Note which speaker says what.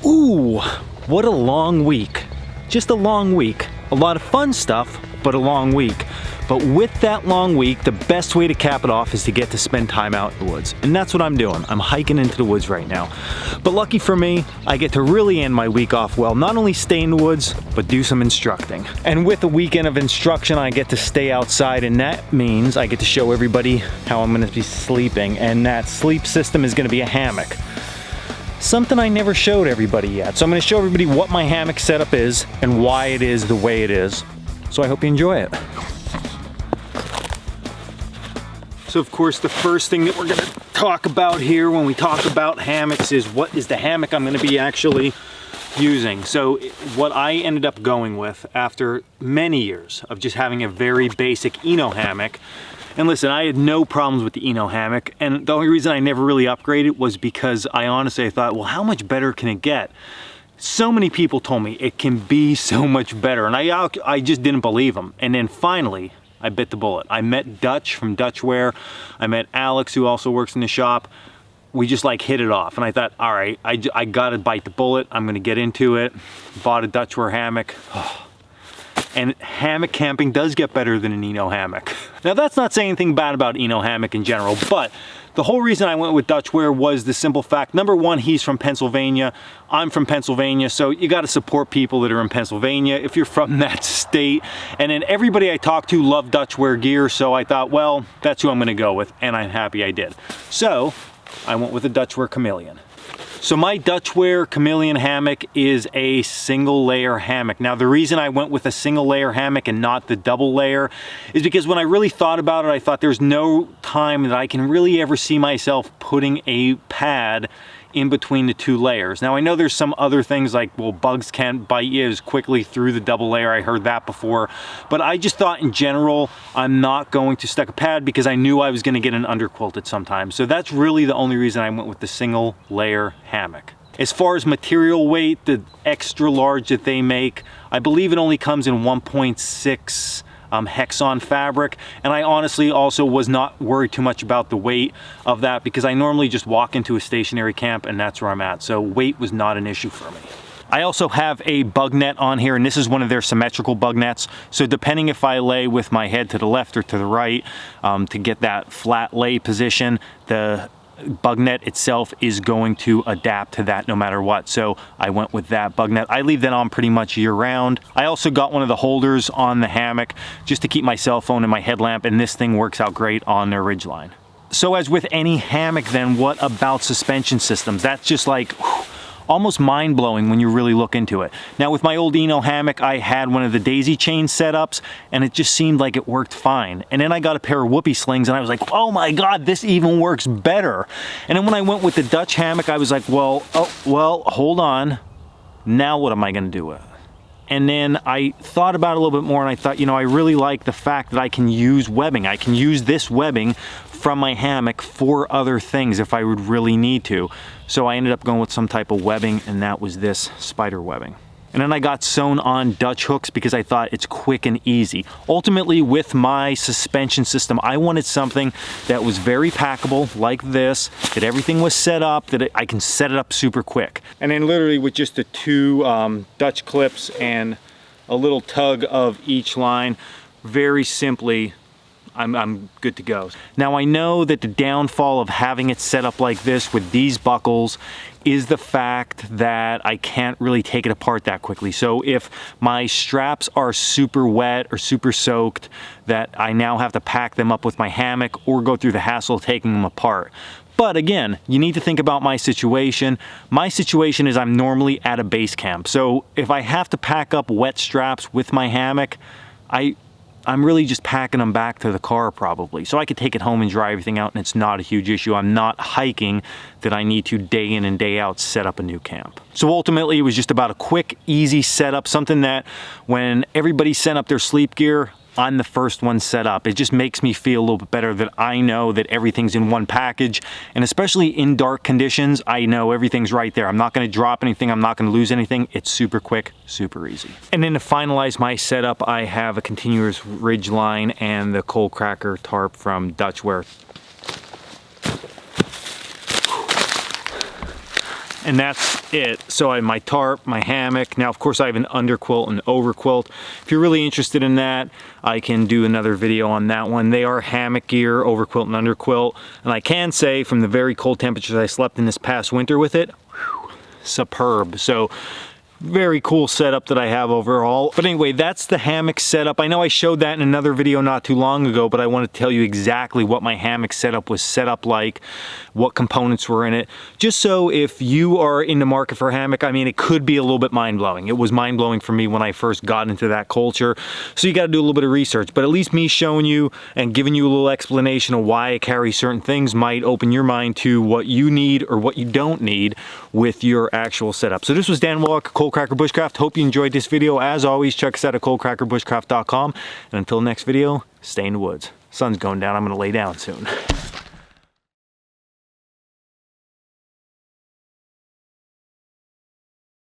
Speaker 1: Ooh, what a long week. Just a long week. A lot of fun stuff, but a long week. But with that long week, the best way to cap it off is to get to spend time out in the woods. And that's what I'm doing. I'm hiking into the woods right now. But lucky for me, I get to really end my week off well. Not only stay in the woods, but do some instructing. And with a weekend of instruction, I get to stay outside, and that means I get to show everybody how I'm gonna be sleeping. And that sleep system is gonna be a hammock. Something I never showed everybody yet. So I'm gonna show everybody what my hammock setup is and why it is the way it is. So I hope you enjoy it. So of course the first thing that we're gonna talk about here when we talk about hammocks is what is the hammock I'm gonna be actually using. So what I ended up going with after many years of just having a very basic Eno hammock, and listen, I had no problems with the Eno hammock, and the only reason I never really upgraded was because I honestly thought, well, how much better can it get? So many people told me it can be so much better, and I just didn't believe them. And then finally, I bit the bullet. I met Dutch from Dutchware. I met Alex, who also works in the shop. We just like hit it off. And I thought, all right, I gotta bite the bullet. I'm gonna get into it. Bought a Dutchware hammock. And hammock camping does get better than an Eno hammock. Now that's not saying anything bad about Eno hammock in general, but the whole reason I went with Dutchware was the simple fact, number one, he's from Pennsylvania, I'm from Pennsylvania, so you gotta support people that are in Pennsylvania if you're from that state. And then everybody I talked to loved Dutchware gear, so I thought, well, that's who I'm gonna go with, and I'm happy I did. So I went with the Dutchware Chameleon. So my Dutchware Chameleon hammock is a single layer hammock. Now the reason I went with a single layer hammock and not the double layer is because when I really thought about it, I thought there's no time that I can really ever see myself putting a pad in between the two layers. Now I know there's some other things like, well, bugs can't bite you as quickly through the double layer. I heard that before, but I just thought in general, I'm not going to stick a pad because I knew I was gonna get an underquilt at some time. So that's really the only reason I went with the single layer hammock. As far as material weight, the extra large that they make, I believe it only comes in 1.6 Hexon fabric, and I honestly also was not worried too much about the weight of that because I normally just walk into a stationary camp and that's where I'm at, so weight was not an issue for me. I also have a bug net on here, and this is one of their symmetrical bug nets, so depending if I lay with my head to the left or to the right to get that flat lay position, the bug net itself is going to adapt to that no matter what. So I went with that bug net. I leave that on pretty much year round. I also got one of the holders on the hammock just to keep my cell phone and my headlamp, and this thing works out great on their Ridgeline. So as with any hammock then, what about suspension systems? That's just like almost mind-blowing when you really look into it. Now with my old Eno hammock, I had one of the daisy chain setups and it just seemed like it worked fine. And then I got a pair of whoopee slings and I was like, oh my God, this even works better. And then when I went with the Dutch hammock, I was like, well, hold on. Now what am I gonna do with it? And then I thought about it a little bit more and I thought, you know, I really like the fact that I can use webbing. I can use this webbing from my hammock for other things if I would really need to. So I ended up going with some type of webbing, and that was this spider webbing. And then I got sewn on Dutch hooks because I thought it's quick and easy. Ultimately, with my suspension system, I wanted something that was very packable, like this, that everything was set up, that I can set it up super quick. And then literally with just the two Dutch clips and a little tug of each line, very simply, I'm good to go. Now I know that the downfall of having it set up like this with these buckles is the fact that I can't really take it apart that quickly. So if my straps are super wet or super soaked, that I now have to pack them up with my hammock or go through the hassle of taking them apart. But again, you need to think about my situation. My situation is I'm normally at a base camp. So if I have to pack up wet straps with my hammock, I'm really just packing them back to the car probably. So I could take it home and dry everything out and it's not a huge issue. I'm not hiking that I need to day in and day out set up a new camp. So ultimately it was just about a quick, easy setup, something that when everybody sent up their sleep gear, I'm the first one set up. It just makes me feel a little bit better that I know that everything's in one package, and especially in dark conditions, I know everything's right there. I'm not gonna drop anything, I'm not gonna lose anything. It's super quick, super easy. And then to finalize my setup, I have a continuous ridge line and the Coalcracker tarp from Dutchware. and that's it. So I have my tarp, my hammock. Now, of course, I have an underquilt and overquilt. If you're really interested in that, I can do another video on that one. They are hammock gear, overquilt and underquilt. And I can say from the very cold temperatures I slept in this past winter with it, whew, superb. So very cool setup that I have overall. But anyway, that's the hammock setup. I know I showed that in another video not too long ago, but I want to tell you exactly what my hammock setup was set up like, what components were in it, just so if you are in the market for a hammock, I mean, it could be a little bit mind-blowing. It was mind-blowing for me when I first got into that culture. So you got to do a little bit of research, but at least me showing you and giving you a little explanation of why I carry certain things might open your mind to what you need or what you don't need with your actual setup. So this was Dan Walk, Coalcracker Bushcraft. Hope you enjoyed this video. As always, check us out at coalcrackerbushcraft.com. And until next video, stay in the woods. Sun's going down. I'm going to lay down soon.